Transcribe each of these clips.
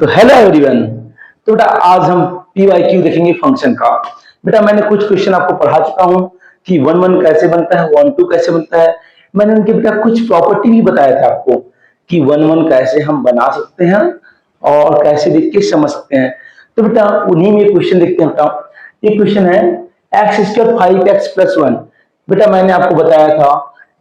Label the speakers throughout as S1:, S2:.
S1: तो hello everyone. तो बेटा आज हम पी वाई क्यू देखेंगे फंक्शन का। बेटा मैंने कुछ क्वेश्चन आपको पढ़ा चुका हूँ कि वन वन कैसे बनता है, वन टू कैसे बनता है। मैंने उनके बेटा कुछ प्रॉपर्टी भी बताया था आपको कि वन वन कैसे हम बना सकते हैं और कैसे देख के समझ सकते हैं। तो बेटा उन्हीं में क्वेश्चन देखते हैं। बेटा ये क्वेश्चन है x square five x plus one. बेटा मैंने आपको बताया था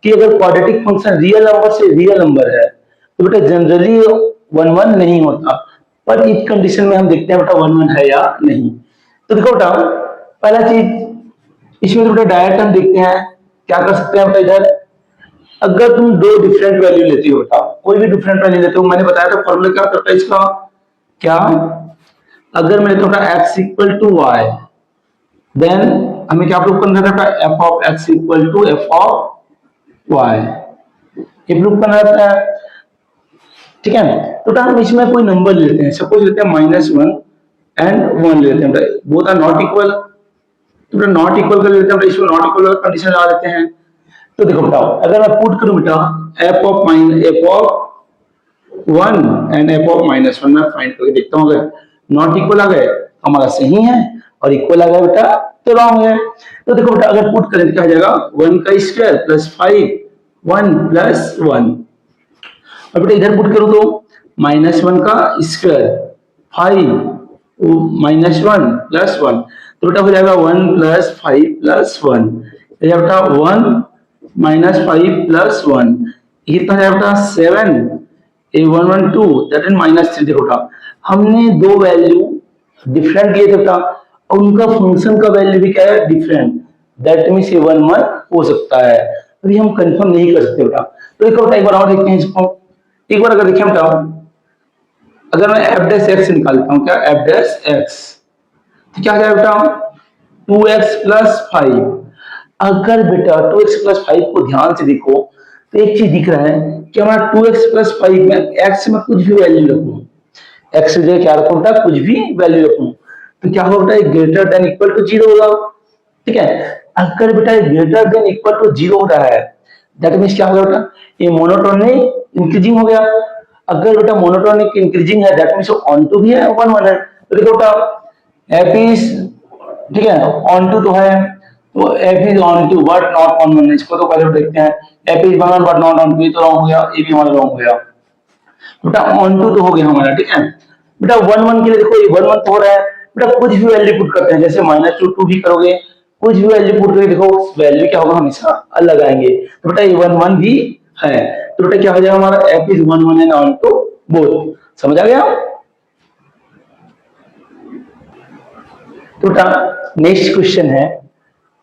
S1: कि अगर क्वाड्रेटिक फंक्शन रियल नंबर से रियल नंबर है तो बेटा जनरली वन वन नहीं होता, पर इस कंडीशन में हम देखते हैं बेटा वन वन है या नहीं। तो देखो बेटा पहला चीज इसमें तो बेटा डायरेक्ट हम देखते हैं क्या कर सकते हैं बेटा। इधर अगर तुम दो डिफरेंट वैल्यू लेते हो बेटा, कोई भी डिफरेंट वैल्यू लेते हो, मैंने बताया था फॉर्मूला क्या करता है इसका, क्या अगर मैं लेता हूँ x equal to y, then हमें क्या प्रूव करना रहता है, f of x equal to f of y, ये प्रूव करना रहता है। ठीक है, तो हम इसमें कोई नंबर लेते हैं, सपोज लेते हैं माइनस वन एंड वन लेते हैं, बोथ आर नॉट इक्वल। तो नॉट इक्वल कर लेते हैं, इसमें नॉट इक्वल कंडीशन लगा देते हैं। तो देखो बेटा अगर मैं पुट करूं बेटा F of one and F of minus one, मैं फाइंड करके देखता हूं, अगर नॉट इक्वल आ गए हमारा सही है और इक्वल आ गया बेटा तो रॉन्ग है। तो देखो बेटा अगर पुट करें तो क्या हो जाएगा, वन का square plus five one plus one, और बेटा इधर पुट करूं तो माइनस वन का square five minus one plus one, तो बेटा हो जाएगा one plus five plus one, बेटा one minus five plus one, ये कितना है बेटा seven, A one one two that is minus three. देखो बेटा हमने दो वैल्यू डिफरेंट लिए थे बेटा और उनका फंक्शन का वैल्यू भी क्या है डिफरेंट, दैट मींस ये वन वन हो सकता है, अभी हम कंफर्म नहीं कर सकते बेटा। तो देखो बेटा एक बार और देखते हैं इसको, एक बार अगर देखें बेटा अगर मैं एफ डैश एक्स निकालता हूं, क्या एफ डैश एक्स, तो क्या जाएगा बेटा टू एक्स प्लस फाइव। अगर बेटा टू एक्स प्लस फाइव को ध्यान से देखो तो एक चीज दिख रहा है कि हमारा टू एक्स प्लस फाइव में एक्स में कुछ भी वैल्यू रखूं, एक्स की जगह क्या रखूं बेटा कुछ भी वैल्यू रखूं, तो क्या होगा बेटा greater than equal to zero होगा। ठीक है, अगर बेटा greater than equal to zero हो रहा है दैट मींस क्या होगा बेटा ये मोनोटोनिक इंक्रीजिंग हो गया। अगर बेटा मोनोटोनिक इंक्रीजिंग है दैट मींस ऑन टू भी है वन वन है। तो देखो बेटा एफ इज, ठीक है ऑन टू तो है, तो f is onto but not on one, इसको तो पहले देखते हैं, f is one but not onto, ये तो रॉन्ग हो गया, ये भी हमारा रॉन्ग हो गया। बेटा ऑन टू तो हो गया हमारा। ठीक है बेटा वन वन के लिए देखो ये वन वन तो हो रहा है, बेटा कुछ भी वैल्यू पुट करते हैं, जैसे माइनस टू टू भी करोगे, कुछ भी वैल्यू पुट करके देखो वैल्यू क्या होगा हमेशा अलग आएंगे। तो बेटा ये वन वन भी है, तो बेटा क्या हो जाएगा हमारा f is one one and onto both. समझ आ गया। तो बेटा नेक्स्ट क्वेश्चन है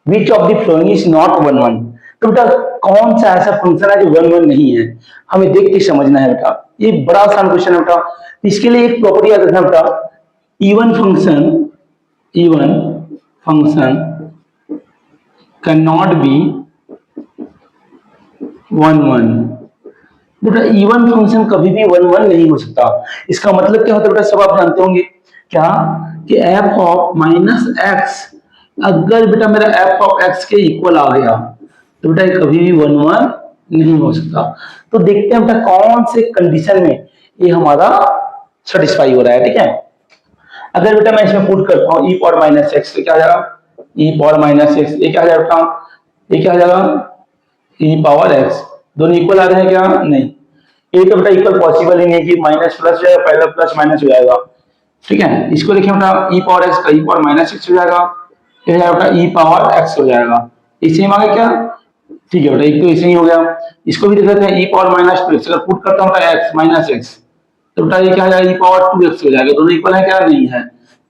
S1: which of the following is not one one. तो बेटा कौन सा ऐसा फंक्शन है जो वन वन नहीं है, हमें देख के समझना है बेटा, ये बड़ा आसान क्वेश्चन है बेटा। इसके लिए एक प्रॉपर्टी याद रखना बेटा, even function can not be one one. बेटा इवन फंक्शन कभी भी वन वन नहीं हो सकता। इसका मतलब क्या होता है बेटा, सब आप जानते होंगे क्या कि एफ ऑफ माइनस एक्स, अगर बेटा मेरा एफ ऑफ एक्स के इक्वल आ गया तो बेटा ये कभी भी वन वन नहीं हो सकता। तो देखते हैं बेटा कौन से कंडीशन में ये हमारा सेटिस्फाई हो रहा है। ठीक है, अगर बेटा मैं इसमें पुट करता हूँ ई पावर माइनस एक्स, तो क्या आ जाएगा ई पावर माइनस एक्स, ये क्या आ जाएगा बेटा, ये क्या आ जाएगा ई पावर एक्स, दोनों इक्वल आ रहे हैं क्या, नहीं, ये तो बेटा इक्वल पॉसिबल ही नहीं कि माइनस प्लस जाएगा, पहला प्लस माइनस हो जाएगा। ठीक है, इसको देखिए बेटा ई पावर एक्स का ई पावर माइनस एक्स हो जाएगा, ये हो जाएगा ई पावर एक्स हो जाएगा, इसे हम आगे क्या, ठीक है बेटा एक तो इसे ही हो गया। इसको भी देख लेते हैं ई पावर माइनस टू एक्स, अगर पुट करता हूँ एक्स माइनस एक्स, तो बेटा ये क्या हो जाएगा ई पावर टू एक्स हो जाएगा, दोनों इक्वल है क्या, नहीं है,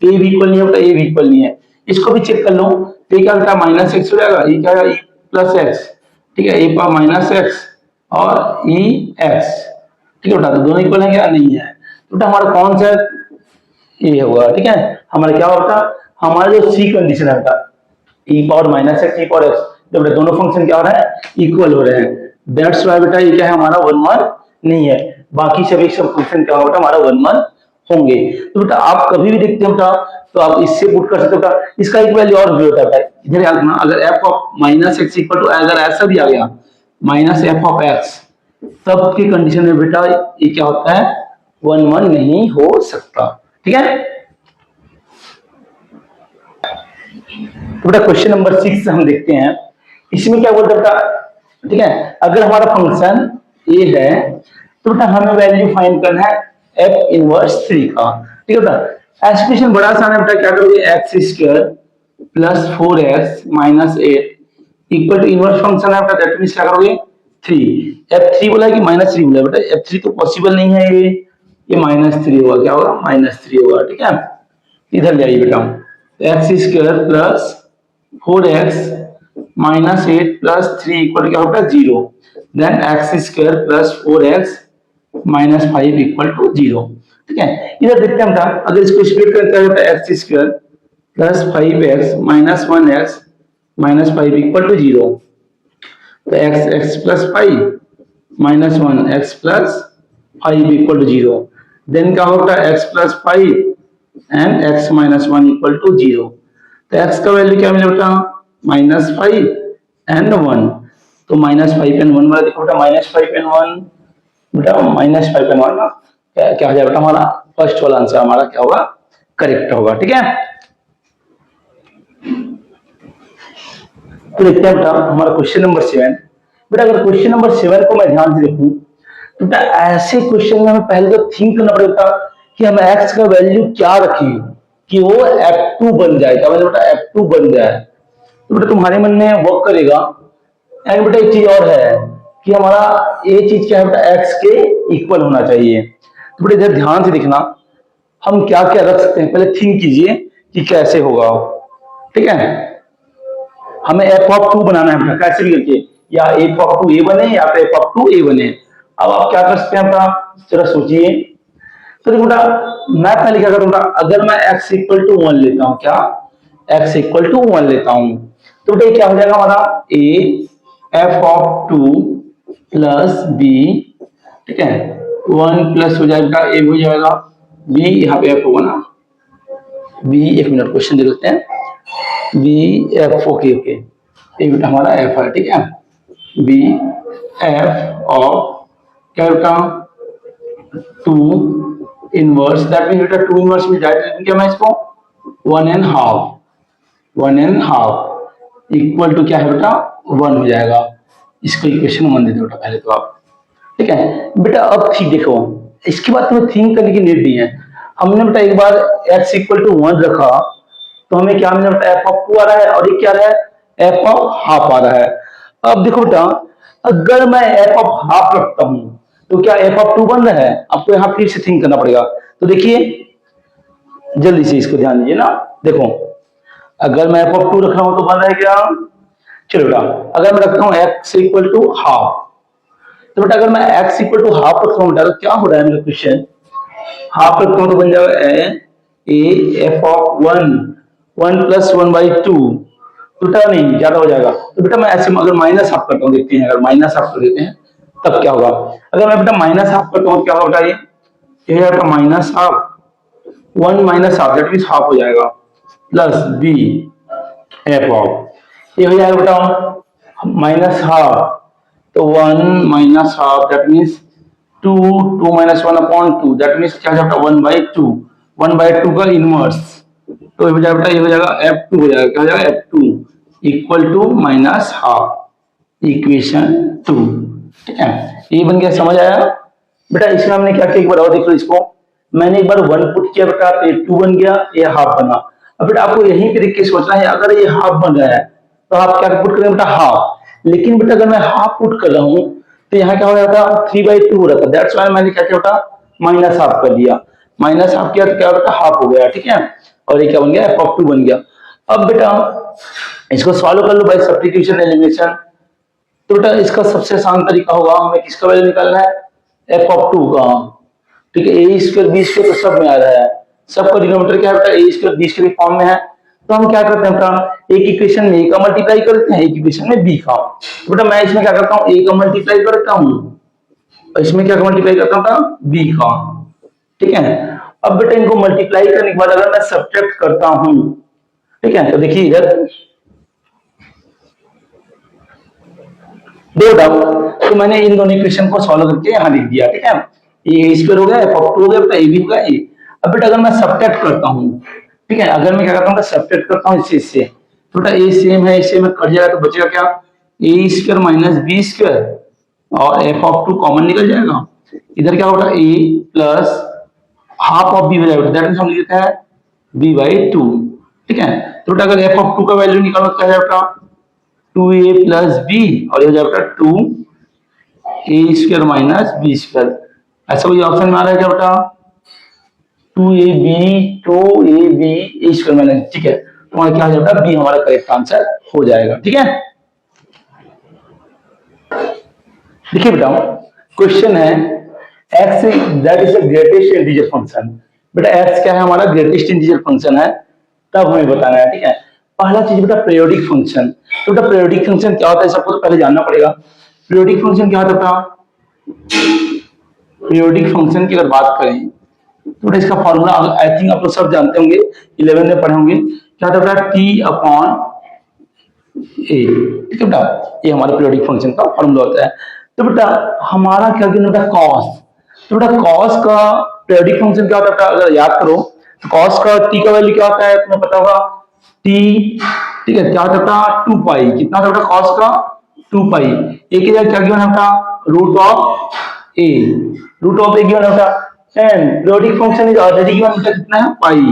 S1: तो ये भी इक्वल नहीं है बेटा, ये भी इक्वल नहीं है। इसको भी चेक कर लो, तो ये क्या बेटा माइनस एक्स हो जाएगा, ये क्या है ई प्लस एक्स, ठीक है ए पावर माइनस एक्स और ई एक्स, ठीक है बेटा, तो दोनों इक्वल है क्या, नहीं है, तो बेटा हमारा कौन सा ये होगा। ठीक है, हमारा क्या होगा, हमारा जो सी कंडीशन है बेटा ई पावर माइनस एक्स ई पावर एक्स, जब बेटा दोनों फंक्शन क्या हो रहा है इक्वल हो रहे हैं, दैट्स व्हाई बेटा ये क्या है हमारा वन वन नहीं है, बाकी सभी सब फंक्शन क्या होगा हमारा वन वन होंगे। तो बेटा आप कभी भी देखते हो बेटा तो आप इससे पुट कर सकते हो बेटा, इसका एक वैल्यू और भी होता है इधर याद रखना, अगर f of minus x equal to, अगर ऐसा भी आ गया माइनस एफ ऑफ एक्स, तब की कंडीशन में बेटा ये क्या होता है 1 1 नहीं हो सकता। ठीक है, तो बेटा क्वेश्चन नंबर 6 हम देखते हैं। इसमें क्या बोलता बेटा, ठीक है, अगर हमारा फंक्शन ए है तो बेटा हमें वैल्यू फाइंड करना है एफ इनवर्स 3 का। ठीक है बेटा, एक्सप्रेशन बड़ा आसान है बेटा, क्या करोगे, x square plus 4x minus 8 equal to inverse function है बेटा, दैट मींस क्या करोगे 3। f3 बोला है कि -3 बोला है बेटा, f3 तो पॉसिबल नहीं है, ये -3 होगा, क्या होगा -3 होगा। ठीक है, इधर ले आइए बेटा, x square plus 4x minus 8 plus 3 equal क्या होगा 0। Then x square plus 4x minus 5 equal to 0। ठीक है, इधर देखते हैं बेटा, अगर इसको स्प्लिट करते हैं बेटा, x square plus 5x minus 1x minus 5 equal to 0। तो x x plus 5 minus 1 x plus 5 equal to 0। Then क्या होगा, x plus 5 and x minus 1 equal to 0। तो एक्स का वैल्यू क्या मिला बेटा, -5 एंड 1। तो -5 एंड 1 वाला देखो बेटा, -5 एंड 1 बेटा, -5 एंड 1 ना क्या हो जाएगा बेटा, हमारा फर्स्ट वाला आंसर हमारा क्या होगा, करेक्ट होगा। ठीक है, तो देखते हैं बेटा हमारा क्वेश्चन नंबर 7। बेटा अगर क्वेश्चन नंबर 7 को मैं ध्यान से देखूं तो बेटा ऐसे क्वेश्चन में हमें पहले तो थिंक करना पड़ेगा कि हम x का वैल्यू क्या रखें कि वो f2 बन जाए। क्या मतलब बेटा, f2 बन जाए, तो बेटा तुम्हारे मन में वर्क करेगा। एंड बेटा एक चीज और है कि हमारा ये चीज क्या है बेटा, x के इक्वल होना चाहिए। तो बेटा इधर ध्यान से देखना, हम क्या क्या रख सकते हैं, पहले थिंक कीजिए कि कैसे होगा। ठीक है, हमें एफ ऑफ 2 बनाना है बेटा, कैसे भी करके, या एफ ऑफ 2 ए बने या फिर एफ ऑफ 2 ए बने। अब आप क्या कर सकते हैं बेटा, जरा सोचिए। तो देखो बेटा, मैं पहले क्या करूंगा, अगर मैं x इक्वल टू 1 लेता हूं, क्या x इक्वल टू 1 लेता हूं, तो बेटा क्या हो जाएगा हमारा a f of 2 plus b। ठीक है, 1 प्लस हो जाएगा a हो जाएगा b, यहाँ पे f होगा ना b। एक मिनट क्वेश्चन देख लेते हैं, बी एफ, ओके ओके, ये बेटा हमारा एफ है। ठीक है, बी एफ ऑफ क्या बेटा 2 इनवर्स, दैट मीन बेटा 2 इनवर्स में डायरेक्ट क्या, मैं इसको 1.5 इक्वल टू क्या है बेटा 1 हो जाएगा। इसको इक्वेशन 1 दे दो बेटा पहले तो आप। ठीक है बेटा, अब ठीक देखो, इसके बाद तुम्हें थिंक करने की नीड नहीं है। हमने बेटा एक बार x इक्वल टू 1 रखा तो हमें क्या मिला बेटा, एफ ऑफ 2 आ रहा है, और ये क्या आ रहा है, एफ ऑफ हाफ आ रहा है। अब देखो बेटा, अगर मैं एफ ऑफ हाफ रखता हूं तो क्या एफ ऑफ 2 बन रहा है, आपको यहां फिर से थिंक करना पड़ेगा। तो देखिए जल्दी से इसको ध्यान दीजिए ना, देखो अगर मैं एफ ऑफ 2 रख रहा हूं तो बन रहा है क्या, चलो बेटा अगर मैं रखता हूं एक्स इक्वल टू हाफ, तो बेटा अगर मैं एक्स इक्वल टू हाफ रखता हूं बेटा, तो क्या हो रहा है मेरा क्वेश्चन, हाफ रखता हूं तो बन जाएगा ए एफ ऑफ 1 प्लस 1/2, बेटा नहीं ज्यादा हो जाएगा। तो बेटा मैं ऐसे अगर माइनस हाफ करता हूँ, देखते हैं अगर माइनस हाफ कर देते हैं तब क्या होगा। अगर मैं बेटा माइनस हाफ करता हूँ क्या होगा, ये बेटा minus half 1 minus half, that mean half हो जाएगा, प्लस बी एफ ऑफ, ये हो जाएगा बेटा माइनस हाफ, तो 1 minus half that means 2, 2 minus 1/2, that means क्या हो जाएगा 1/2, 1/2 का इनवर्स, तो ये हो जाएगा बेटा, ये हो जाएगा f2 हो जाएगा, क्या हो जाएगा f2 equal to minus half equation 2। ठीक है, ये बन गया, समझ आया बेटा। इसमें हमने क्या किया, एक बार और देख लो इसको, मैंने एक बार 1 पुट किया बेटा, तो ये 2 बन गया, ये हाफ बना। अब बेटा आपको यहीं पे देख के सोचना है, अगर ये हाफ बन रहा है तो आप क्या पुट करें बेटा, हाफ। लेकिन बेटा अगर मैं हाफ पुट कर रहा हूं तो यहाँ क्या हो जाता, 3/2 हो रहा था, दैट्स व्हाई मैंने क्या किया बेटा, माइनस हाफ कर दिया, माइनस हाफ किया तो क्या बेटा हाफ हो गया। ठीक है, और ये क्या बन गया, एफ ऑफ 2 बन गया। अब बेटा इसको सॉल्व कर लो बाय सब्स्टिट्यूशन एलिमिनेशन। तो बेटा इसका सबसे आसान तरीका होगा, हमें किसका वैल्यू निकालना है, एफ ऑफ 2 का। ठीक है, ए स्क्वायर बी स्क्वायर तो सब में आ रहा है, सबका डिनोमिनेटर क्या है बेटा, ए स्क्वायर बी स्क्वायर फॉर्म में है। तो हम क्या करते हैं बेटा, एक इक्वेशन में ए का मल्टीप्लाई करते हैं, एक इक्वेशन में बी का। तो बेटा मैं इसमें क्या करता हूँ, ए का मल्टीप्लाई करता हूँ, और इसमें क्या मल्टीप्लाई करता हूँ बेटा, बी का। ठीक है, अब बेटा इनको मल्टीप्लाई करने के बाद अगर मैं सब्ट्रैक्ट करता हूं, ठीक है, तो देखिए इधर दो डाउट, तो मैंने इन दोनों इक्वेशन को सॉल्व करके यहां लिख दिया। ठीक है, ये स्क्वायर हो गया, एफ ऑफ टू हो गया बेटा, ए भी हो गया ए। अब बेटा अगर मैं सब्ट्रैक्ट करता हूँ, ठीक है, अगर मैं क्या करता हूँ सब्ट्रैक्ट करता हूँ इससे तो बेटा ए सेम है, इससे में कट जाएगा तो बचेगा क्या, ए स्क्वायर माइनस बी स्क्वायर और एफ ऑफ टू कॉमन निकल जाएगा, इधर क्या होगा ए प्लस हाफ ऑफ बी हो जाएगा, दैट मींस हम लिखते हैं बी बाई टू। ठीक है, तो बेटा अगर एफ ऑफ टू का वैल्यू निकालो तो क्या जाएगा, टू ए प्लस बी और ये हो जाएगा two a square minus b square. ऐसा कोई ऑप्शन में आ रहा है क्या बेटा, two a b a square minus, ठीक है, तो हमारा क्या हो जाएगा, बी हमारा करेक्ट आंसर हो जाएगा। ठीक है, देखिए बेटा क्वेश्चन है x that is the greatest integer function. बेटा x क्या है, हमारा ग्रेटेस्ट इंटीजर फंक्शन है, तब हमें बताना है। ठीक है, पहला चीज बेटा पीरियोडिक फंक्शन। तो बेटा पीरियोडिक फंक्शन क्या होता है सबको तो पहले जानना पड़ेगा। पीरियोडिक फंक्शन क्या होता है, पीरियोडिक फंक्शन की अगर बात करें तो बेटा इसका फॉर्मूला आई थिंक आप लोग सब जानते होंगे, 11 में पढ़े होंगे, क्या होता है बेटा टी अपॉन ए। ठीक है बेटा, ये हमारा पीरियोडिक फंक्शन का फॉर्मूला होता है। तो बेटा हमारा क्या किया बेटा कॉस, तो बेटा कॉस का पीरियोडिक फंक्शन क्या होता है, अगर याद करो तो कॉस का टी का वैल्यू क्या होता है तुम्हें पता होगा, टी, ठीक है, क्या होता है 2 पाई, कितना होता है कॉस का 2 पाई, ए की जगह क्या गिवन होता root of A, root of A given होता and periodic function is already given होता कितना है पाई,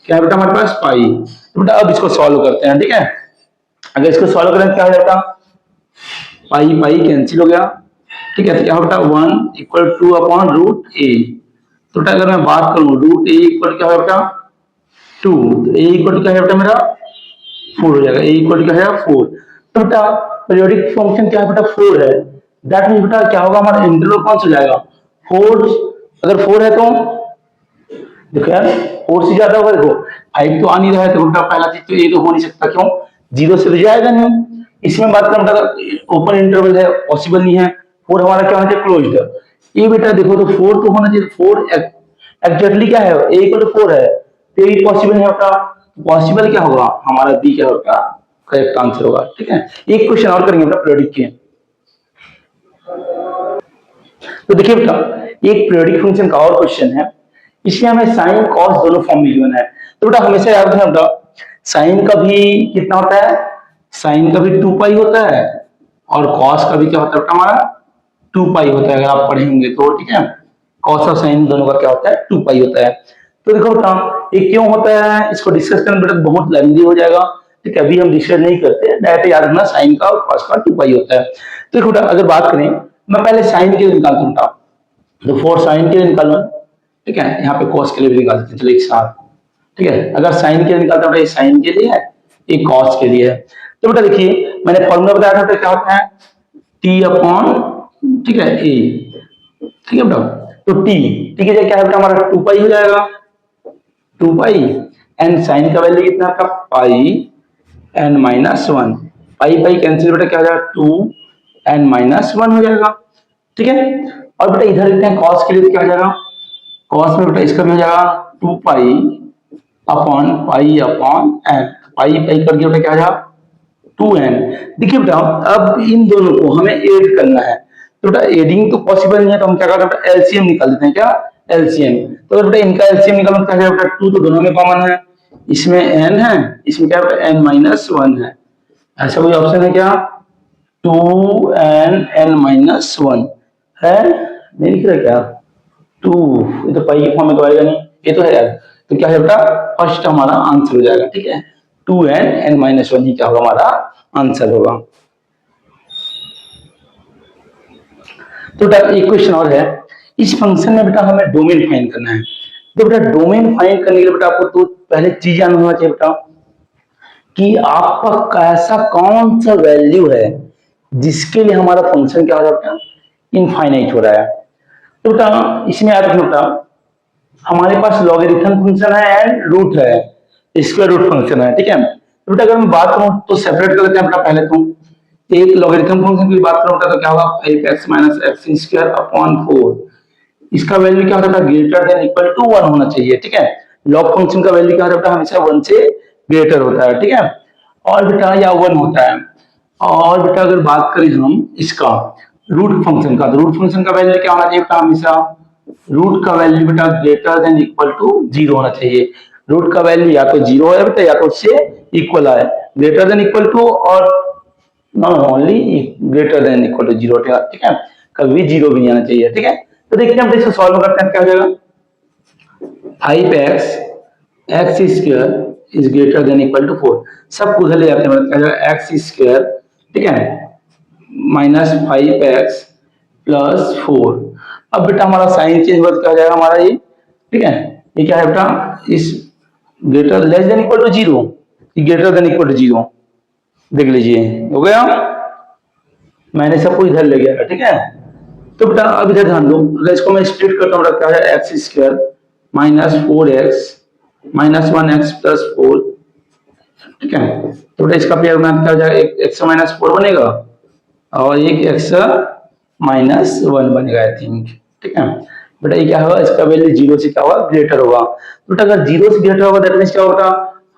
S1: क्या बेटा हमारे पास पाई। तो बेटा अब इसको सॉल्व करते हैं। ठीक है, अगर इसको सॉल्व करें क्या हो जाएगा, पाई पाई कैंसिल हो गया, ठीक है, तो क्या होगा 1 इक्वल टू अपॉन रूट ए। तो बेटा अगर मैं बात करूं रूट ए इक्वल क्या है बेटा 2, तो ए इक्वल क्या है बेटा मेरा 4 हो जाएगा, ए इक्वल क्या है 4। तो बेटा पीरियोडिक फंक्शन क्या है बेटा 4 है, दैट मींस बेटा क्या होगा हमारा इंटरवल कौन सा हो जाएगा 4, अगर 4 है तो देखो यार 4 से ज्यादा होगा, देखो 5 तो आ नहीं रहा है, तो बेटा पहला चीज तो ये तो हो नहीं सकता, क्यों, 0 से तो जाएगा नहीं। इसमें बात करें बेटा ओपन इंटरवल है, पॉसिबल नहीं है, 4 हमारा क्या होना चाहिए क्लोज्ड। ये बेटा देखो तो 4 तो होना चाहिए, 4 एग्जैक्टली क्या है ए इक्वल टू 4 है, तो ये पॉसिबल नहीं होता, पॉसिबल क्या होगा हमारा बी क्या होगा करेक्ट आंसर होगा। ठीक है, एक क्वेश्चन और करेंगे बेटा पीरियोडिक के। तो देखिए बेटा एक पीरियोडिक फंक्शन का और क्वेश्चन है, इसमें हमें साइन कॉस दोनों फॉर्म में गिवन है। तो बेटा हमेशा याद रखना बेटा साइन का भी कितना होता है, साइन का भी 2 पाई होता है और कॉस का भी क्या होता है बेटा हमारा 2 पाई होता है, अगर आप पढ़े होंगे तो। ठीक है, कॉस और साइन दोनों का क्या होता है 2 पाई होता है। तो देखो बेटा ये क्यों होता है, इसको डिस्कस करना बेटा बहुत लेंथी हो जाएगा, ठीक है, अभी हम डिस्कस नहीं करते, डायरेक्ट याद रखना साइन का और कॉस का 2 पाई होता है। तो देखो बेटा अगर बात करें मैं पहले साइन के लिए निकालता हूँ, तो 4 साइन के लिए निकालूं, ठीक है, यहाँ पे कॉस के लिए भी निकाल सकते हैं, चलो एक साथ। ठीक है, अगर साइन के लिए निकालता हूँ, ये साइन के लिए है, ये कॉस के लिए है। तो बेटा देखिए मैंने फॉर्मूला बताया था, तो क्या होता है टी अपॉन, ठीक है, ए, ठीक है बेटा, तो टी, ठीक है, क्या है बेटा हमारा 2 पाई हो जाएगा, 2 पाई एंड साइन का वैल्यू कितना था पाई एन माइनस 1, पाई पाई कैंसिल बेटा क्या हो जाएगा 2 एन माइनस 1 हो जाएगा। ठीक है, और बेटा इधर लिखते हैं कॉस के लिए, क्या हो जाएगा कॉस में बेटा इसका भी हो जाएगा 2 पाई अपॉन एन, पाई पाई करके बेटा क्या आ जाएगा 2n। देखिए बेटा अब इन दोनों को हमें ऐड करना है, तो बेटा एडिंग तो पॉसिबल नहीं है, तो हम क्या करते हैं एलसीएम निकाल देते हैं, क्या एलसीएम। तो बेटा इनका एलसीएम निकालना क्या है बेटा 2 तो दोनों में कॉमन है, इसमें n है, इसमें क्या है n माइनस 1 है, ऐसा कोई ऑप्शन है क्या 2n n माइनस 1 है, नहीं लिख रहा क्या 2, ये तो पाई के फॉर्म में तो आएगा नहीं, ये तो है यार, तो क्या है बेटा फर्स्ट हमारा आंसर हो जाएगा। ठीक है, 2n n माइनस 1 ही क्या होगा हमारा आंसर होगा। तो बेटा एक क्वेश्चन और है, इस फंक्शन में बेटा हमें डोमेन फाइंड करना है। तो बेटा डोमेन फाइंड करने के लिए बेटा आपको तो पहले चीज जानना होना चाहिए बेटा कि आपका कैसा कौन सा वैल्यू है जिसके लिए हमारा फंक्शन क्या हो जाता है इनफाइनाइट हो रहा है। तो बेटा इसमें याद रखना बेटा हमारे पास लॉगरिथम फंक्शन है एंड रूट है, स्क्वायर रूट फंक्शन है। ठीक है, तो बेटा अगर मैं बात करूं तो सेपरेट कर लेते हैं बेटा, पहले तो एक लॉगरिथम फंक्शन की बात करूं तो क्या होगा 5x minus x square upon 4, इसका वैल्यू क्या होता है ग्रेटर देन इक्वल टू 1 होना चाहिए। ठीक है, लॉग फंक्शन का वैल्यू क्या होता है हमेशा 1 से ग्रेटर होता है। ठीक है, और बेटा या 1 होता है। और बेटा अगर बात करें हम इसका रूट फंक्शन का, तो रूट फंक्शन का वैल्यू क्या होना चाहिए बेटा हमेशा रूट का वैल्यू बेटा greater than equal to zero होना चाहिए। रूट का वैल्यू या तो जीरो है बेटा या तो उससे इक्वल है, ग्रेटर देन इक्वल टू और not only greater than equal to zero, ठीक है, कभी भी जीरो भी नहीं आना चाहिए, ठीक है। तो देखिए हम इसको सॉल्व करते हैं, क्या हो जाएगा, 5x x square is greater than equal to 4, सब उधर ले जाते हैं, मतलब क्या हो जाएगा एक्स स्क्वायर, ठीक है, -5x प्लस 4। अब बेटा हमारा साइन चेंज क्या हो जाएगा हमारा ये, ठीक है, ये क्या है बेटा, इस greater less than equal to zero, greater than equal to zero, देख लीजिए हो गया, मैंने सबको इधर ले गया, ठीक है। तो बेटा अब इधर ध्यान दो, अगर इसको मैं स्प्लिट करता हूँ क्या है, x square -4x -1x plus 4, ठीक है। तो बेटा इसका क्या हो जाएगा, एक एक्स माइनस 4 बनेगा और एक एक्स -1 बनेगा आई थिंक, ठीक है। बेटा ये क्या होगा, इसका वैल्यू जीरो से क्या होगा, ग्रेटर होगा। तो बेटा अगर जीरो से ग्रेटर होगा दैट मीन्स क्या होगा,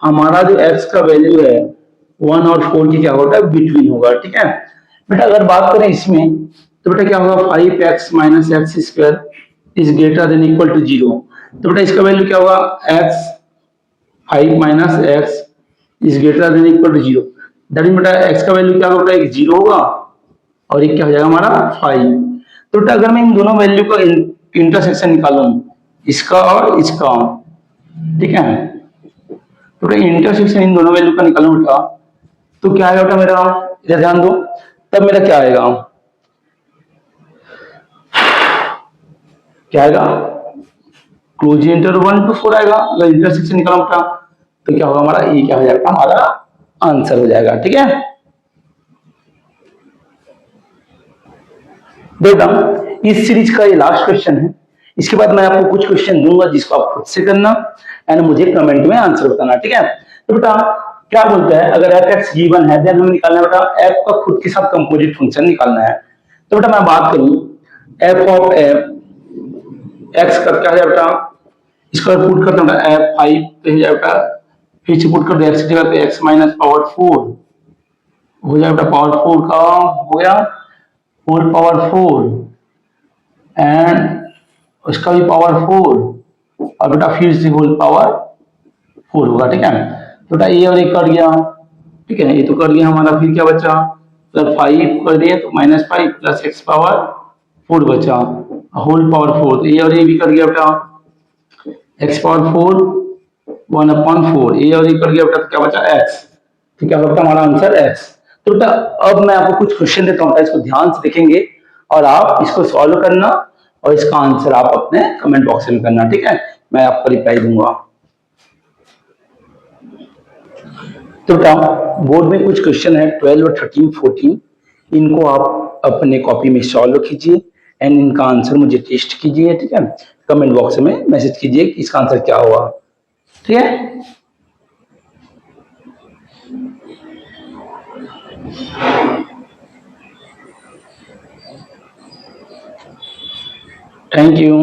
S1: हमारा जो एक्स का वैल्यू है 1 और 4 की क्या होगा, बिटवीन होगा, ठीक है। बेटा अगर बात करें इसमें तो बेटा क्या होगा, 5x minus x square is greater than equal to zero. तो बेटा इसका वैल्यू क्या होगा, x 5 minus x is greater than equal to zero, that mean बेटा एक्स का वैल्यू क्या होगा, एक जीरो होगा और एक क्या हो जाएगा हमारा 5। तो बेटा अगर मैं इन दोनों वैल्यू का इंटरसेक्शन निकालूं, इसका और इसका, ठीक है, तो बेटा इंटरसेक्शन इन दोनों वैल्यू का निकालूं बेटा, तो क्या आएगा बेटा मेरा, इधर ध्यान दो, तब मेरा क्या आएगा, क्या आएगा, क्लोज इंटर 1 to 4 आएगा। अगर इंटरसेक्शन निकाला बेटा तो क्या होगा हमारा, ये क्या हो जाएगा, हमारा आंसर हो जाएगा, ठीक है। बेटा इस सीरीज का ये लास्ट क्वेश्चन है, इसके बाद मैं आपको कुछ क्वेश्चन दूंगा जिसको आप खुद से करना एंड मुझे कमेंट में आंसर बताना, ठीक है। तो बेटा क्या बोलता है, अगर एफ एक्स गिवन है देन हमें निकालना है बेटा एफ का खुद के साथ कंपोजिट फंक्शन निकालना है। तो बेटा मैं बात करूं एफ ऑफ एफ एक्स का क्या है बेटा, इसका पुट करता हूं एफ 5 पे जाए बेटा, फिर से पुट कर दे एक्स की जगह पे एक्स माइनस पावर 4 हो जाए बेटा, पावर 4 का हो गया होल पावर 4 एंड उसका भी पावर 4 और बेटा फिर से होल पावर 4 होगा, ठीक है। तो बेटा ये और एक कर गया, ठीक है, ये तो कर गया हमारा, फिर क्या बचा, प्लस 5 कर दिए तो -5 प्लस एक्स पावर 4 बचा होल पावर 4, तो ये और ये भी कर गया बेटा, एक्स पावर 4 1/4, ये और ये कर गया बेटा, तो क्या बचा एक्स, तो क्या होगा हमारा आंसर एक्स। तो बेटा अब मैं आपको कुछ क्वेश्चन देता हूँ, इसको ध्यान से देखेंगे और आप इसको सॉल्व करना और इसका आंसर आप अपने कमेंट बॉक्स में करना, ठीक है, मैं आपको रिप्लाई दूंगा। तो बेटा बोर्ड में कुछ क्वेश्चन है 12 और 13 14, इनको आप अपने कॉपी में सॉल्व कीजिए एंड इनका आंसर मुझे टेस्ट कीजिए, ठीक है, कमेंट बॉक्स में मैसेज कीजिए कि इसका आंसर क्या हुआ, ठीक है। Thank you.